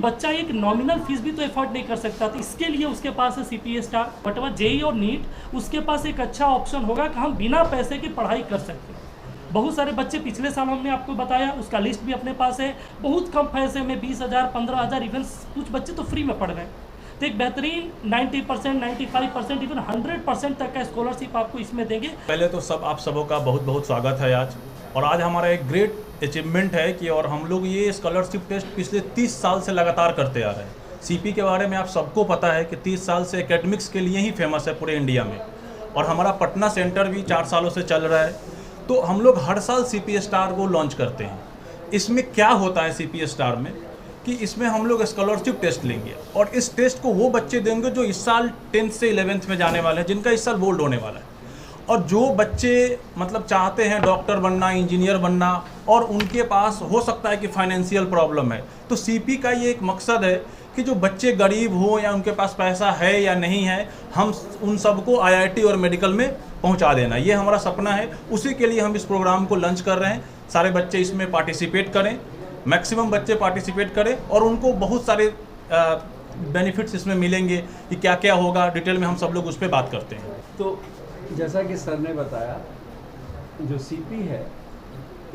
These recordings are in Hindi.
बच्चा एक नॉमिनल फीस भी तो एफोर्ड नहीं कर सकता, तो इसके लिए उसके पास है CPA स्टार। बट वह जेई और नीट उसके पास एक अच्छा ऑप्शन होगा कि हम बिना पैसे की पढ़ाई कर सकते हैं। बहुत सारे बच्चे पिछले साल हमने आपको बताया, उसका लिस्ट भी अपने पास है, बहुत कम पैसे में 20,000 15,000, इवन कुछ बच्चे तो फ्री में पढ़ रहे हैं। तो एक बेहतरीन 90%, 95%, इवन 100% तक का स्कॉलरशिप आपको इसमें देंगे। पहले तो आप सबों का बहुत बहुत स्वागत है आज। और आज हमारा एक ग्रेट अचीवमेंट है कि और हम लोग ये स्कॉलरशिप टेस्ट पिछले 30 साल से लगातार करते आ रहे हैं। सीपी के बारे में आप सबको पता है कि 30 साल से एकेडमिक्स के लिए ही फेमस है पूरे इंडिया में, और हमारा पटना सेंटर भी 4 सालों से चल रहा है। तो हम लोग हर साल CPA स्टार को लॉन्च करते हैं। इसमें क्या होता है CPA स्टार में कि इसमें हम लोग स्कॉलरशिप टेस्ट लेंगे, और इस टेस्ट को वो बच्चे देंगे जो इस साल 10th से 11th में जाने वाले हैं, जिनका इस साल बोर्ड होने वाला है। और जो बच्चे मतलब चाहते हैं डॉक्टर बनना, इंजीनियर बनना, और उनके पास हो सकता है कि फाइनेंशियल प्रॉब्लम है, तो सीपी का ये एक मकसद है कि जो बच्चे गरीब हो या उनके पास पैसा है या नहीं है, हम उन सबको IIT और मेडिकल में पहुंचा देना, ये हमारा सपना है। उसी के लिए हम इस प्रोग्राम को लॉन्च कर रहे हैं। सारे बच्चे इसमें पार्टिसिपेट करें, मैक्सिमम बच्चे पार्टिसिपेट करें, और उनको बहुत सारे बेनिफिट्स इसमें मिलेंगे। कि क्या क्या होगा डिटेल में हम सब लोग उस पर बात करते हैं। तो जैसा कि सर ने बताया, जो सीपी है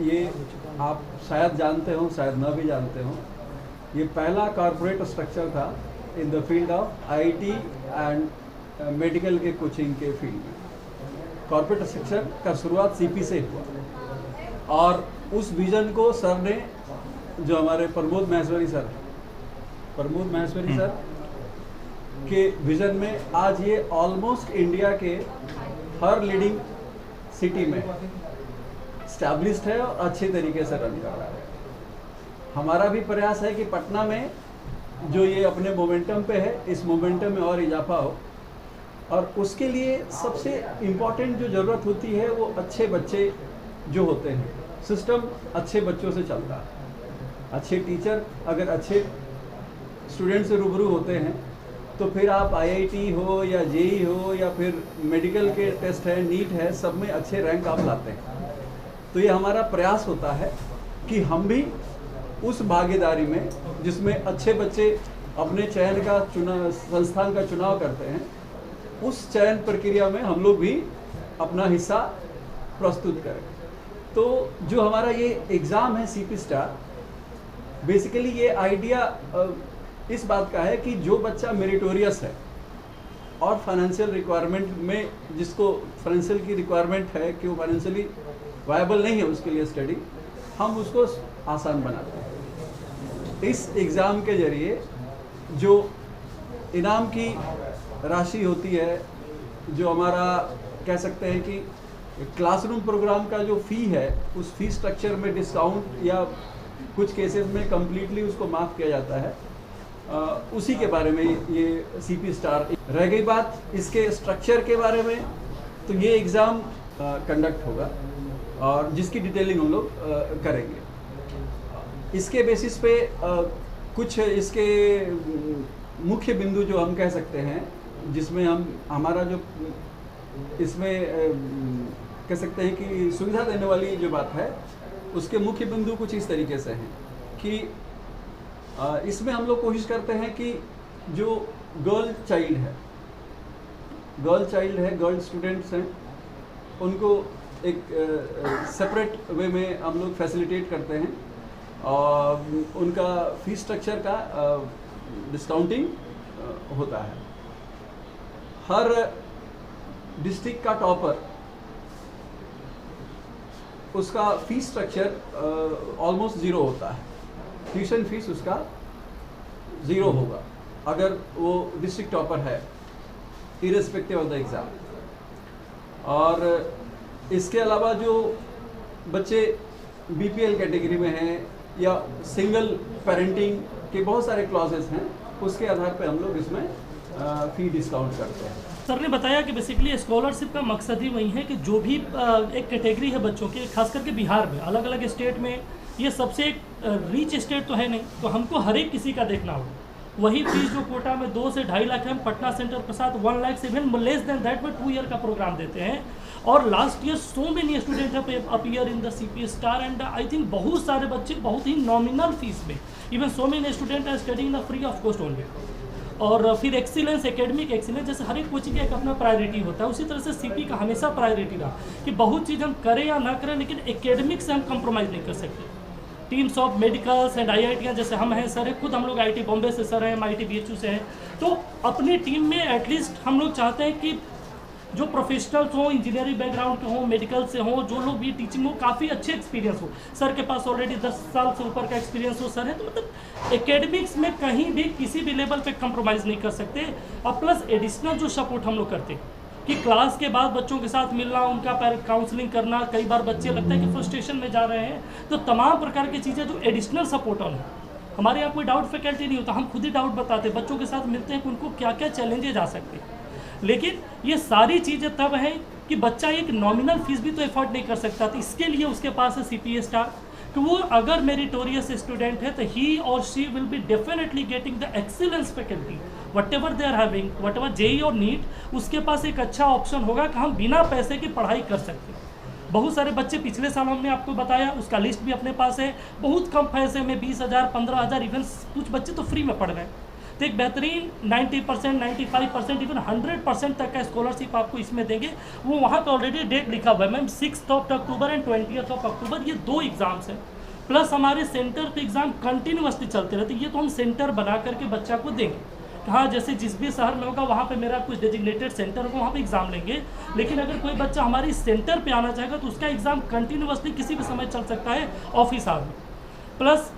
ये आप शायद जानते हो, शायद न भी जानते हो, ये पहला कॉरपोरेट स्ट्रक्चर था in the field of IIT and medical के कोचिंग के फील्ड में। कॉरपोरेट स्ट्रक्चर का शुरुआत सीपी से हुआ, और उस विज़न को सर ने, जो हमारे प्रमोद महेश्वरी सर के विज़न में आज ये ऑलमोस्ट इंडिया के हर लीडिंग सिटी में स्टैब्लिश्ड है और अच्छे तरीके से रन कर रहा है। हमारा भी प्रयास है कि पटना में जो ये अपने मोमेंटम पे है, इस मोमेंटम में और इजाफा हो, और उसके लिए सबसे इम्पॉर्टेंट जो ज़रूरत होती है वो अच्छे बच्चे जो होते हैं। सिस्टम अच्छे बच्चों से चलता है। अच्छे टीचर अगर अच्छे स्टूडेंट से रूबरू होते हैं, तो फिर आप IIT हो या JEE हो या फिर मेडिकल के टेस्ट है, नीट है, सब में अच्छे रैंक आप लाते हैं। तो ये हमारा प्रयास होता है कि हम भी उस भागीदारी में, जिसमें अच्छे बच्चे अपने चयन का संस्थान का चुनाव करते हैं, उस चयन प्रक्रिया में हम लोग भी अपना हिस्सा प्रस्तुत करें। तो जो हमारा ये एग्ज़ाम है CP स्टार, बेसिकली ये आइडिया इस बात का है कि जो बच्चा मेरिटोरियस है और फाइनेंशियल रिक्वायरमेंट में, जिसको फाइनेंशियल की रिक्वायरमेंट है कि वो फाइनेंशियली वायबल नहीं है उसके लिए स्टडी, हम उसको आसान बनाते हैं। इस एग्ज़ाम के ज़रिए जो इनाम की राशि होती है, जो हमारा कह सकते हैं कि क्लासरूम प्रोग्राम का जो फ़ी है, उस फ़ी स्ट्रक्चर में डिस्काउंट या कुछ केसेस में कम्प्लीटली उसको माफ़ किया जाता है। उसी के बारे में ये CP स्टार। रह गई बात इसके स्ट्रक्चर के बारे में, तो ये एग्ज़ाम कंडक्ट होगा और जिसकी डिटेलिंग हम लोग करेंगे। इसके बेसिस पे कुछ इसके मुख्य बिंदु जो हम कह सकते हैं, जिसमें हमारा जो इसमें कह सकते हैं कि सुविधा देने वाली जो बात है, उसके मुख्य बिंदु कुछ इस तरीके से हैं कि इसमें हम लोग कोशिश करते हैं कि जो गर्ल चाइल्ड है, गर्ल स्टूडेंट्स हैं, उनको एक सेपरेट वे में हम लोग फैसिलिटेट करते हैं, और उनका फीस स्ट्रक्चर का डिस्काउंटिंग होता है। हर डिस्ट्रिक्ट का टॉपर, उसका फीस स्ट्रक्चर ऑलमोस्ट ज़ीरो होता है। ट्यूशन फीस उसका ज़ीरो होगा अगर वो डिस्ट्रिक्ट टॉपर है, इरेस्पेक्टिव ऑफ द एग्ज़ाम। और इसके अलावा जो बच्चे BPL कैटेगरी में हैं या सिंगल पेरेंटिंग के बहुत सारे क्लॉजेस हैं, उसके आधार पे हम लोग इसमें फ़ी डिस्काउंट करते हैं। सर ने बताया कि बेसिकली स्कॉलरशिप का मकसद ही वही है कि जो भी एक कैटेगरी है बच्चों की, खास करके बिहार में, अलग अलग स्टेट में ये सबसे एक रीच स्टेट तो है नहीं, तो हमको हर एक किसी का देखना होगा। वही फीस जो कोटा में 2 से 2.5 लाख है, हम पटना सेंटर के साथ 1 लाख से इवन लेस देन दैट में 2 ईयर का प्रोग्राम देते हैं। और last year so many student have appear in the CPS star and I think बहुत सारे बच्चे बहुत ही नॉमिनल फीस में, even so many student are studying the free of cost only. और फिर एक्सीलेंस, एकेडमिक एक्सीलेंस, जैसे हर एक कोचिंग का एक अपना प्रायोरिटी होता है, उसी तरह से CP का हमेशा प्रायोरिटी रहा कि बहुत चीज़ हम करें या ना करें, लेकिन एकेडमिक से हम कंप्रोमाइज़ नहीं कर सकते। Teams of medicals and IIT जैसे हम हैं सर, खुद हम लोग IIT बॉम्बे से सर हैं, MIT BHU से हैं, तो अपनी टीम में एटलीस्ट हम लोग चाहते हैं कि जो प्रोफेशनल्स हों, इंजीनियरिंग बैकग्राउंड के हों, मेडिकल से हों, जो लोग भी टीचिंग हो, काफ़ी अच्छे एक्सपीरियंस हो। सर के पास ऑलरेडी 10 साल से ऊपर का एक्सपीरियंस हो सर है, तो मतलब एकेडमिक्स में कहीं भी किसी भी लेवल पे कंप्रोमाइज़ नहीं कर सकते। और प्लस एडिशनल जो सपोर्ट हम लोग करते हैं कि क्लास के बाद बच्चों के साथ मिलना, उनका काउंसलिंग करना, कई बार बच्चे लगता है कि फ्रस्ट्रेशन में जा रहे हैं, तो तमाम प्रकार की चीज़ें जो एडिशनल सपोर्ट ऑन है, हमारे यहाँ कोई डाउट फैकल्टी नहीं होता, हम खुद ही डाउट बताते हैं, बच्चों के साथ मिलते हैं कि उनको क्या क्या चैलेंजेज आ सकते हैं। लेकिन ये सारी चीज़ें तब हैं कि बच्चा एक नॉमिनल फीस भी तो एफोर्ड नहीं कर सकता, तो इसके लिए उसके पास है CPS स्टार, कि वो अगर मेरिटोरियस स्टूडेंट है तो ही और she will be definitely getting the excellence faculty whatever they are having, whatever JEE और NEET, उसके पास एक अच्छा ऑप्शन होगा कि हम बिना पैसे की पढ़ाई कर सकते हैं। बहुत सारे बच्चे पिछले साल हमने आपको बताया, उसका लिस्ट भी अपने पास है, बहुत कम पैसे में 20,000 15,000, इवन कुछ बच्चे तो फ्री में पढ़ रहे हैं। तो एक बेहतरीन 90%, 95%, इवन 100% तक का स्कॉलरशिप आपको इसमें देंगे। वो वहाँ पे ऑलरेडी डेट लिखा हुआ है मैम, 6 अक्टूबर एंड 20 अक्टूबर, ये 2 एग्ज़ाम्स हैं। प्लस हमारे सेंटर पे एग्ज़ाम कंटिन्यूसली चलते रहते, ये तो हम सेंटर बना करके बच्चा को देंगे। हाँ, जैसे जिस भी शहर में होगा वहाँ पे मेरा कुछ डेजिग्नेटेड सेंटर होगा, वहाँ पे एग्ज़ाम लेंगे। लेकिन अगर कोई बच्चा हमारे सेंटर पे आना चाहेगा तो उसका एग्ज़ाम कंटिन्यूसली किसी भी समय चल सकता है ऑफिस आवर में। प्लस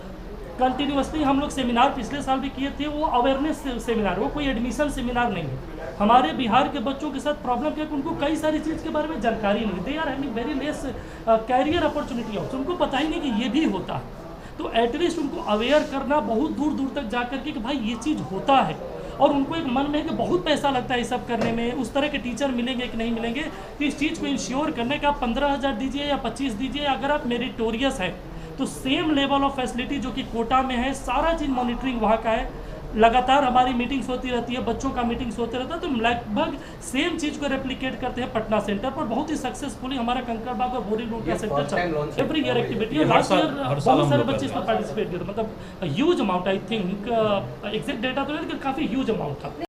कंटिन्यूसली हम लोग सेमिनार पिछले साल भी किए थे, वो अवेयरनेस सेमिनार, वो कोई एडमिशन सेमिनार नहीं है। हमारे बिहार के बच्चों के साथ प्रॉब्लम क्या है कि उनको कई सारी चीज़ के बारे में जानकारी नहीं, they are having very less career opportunity also, उनको पता ही नहीं कि ये भी होता है। तो एटलीस्ट उनको अवेयर करना बहुत दूर दूर तक जा करके कि भाई ये चीज़ होता है, और उनको एक मन में है कि बहुत पैसा लगता है ये सब करने में, उस तरह के टीचर मिलेंगे कि नहीं मिलेंगे, तो इस चीज़ को इंश्योर करने का आप 15,000 दीजिए या 25 दीजिए, अगर आप मेरिटोरियस है तो सेम लेवल ऑफ फैसिलिटी जो कि कोटा में है, सारा चीज़ मॉनिटरिंग वहाँ का है, लगातार हमारी मीटिंग्स होती रहती है, बच्चों का मीटिंग्स होते रहता है, तो लगभग सेम चीज़ को रेप्लिकेट करते हैं पटना सेंटर पर। बहुत ही सक्सेसफुली हमारा कंकड़बाग और बोरी रोड का सेंटर चलता है, every year activity. Last year बहुत सारे बच्चे इसमें पार्टिसिपेट किए, मतलब huge amount, I think exact data तो नहीं लेकिन काफ़ी ह्यूज अमाउंट था।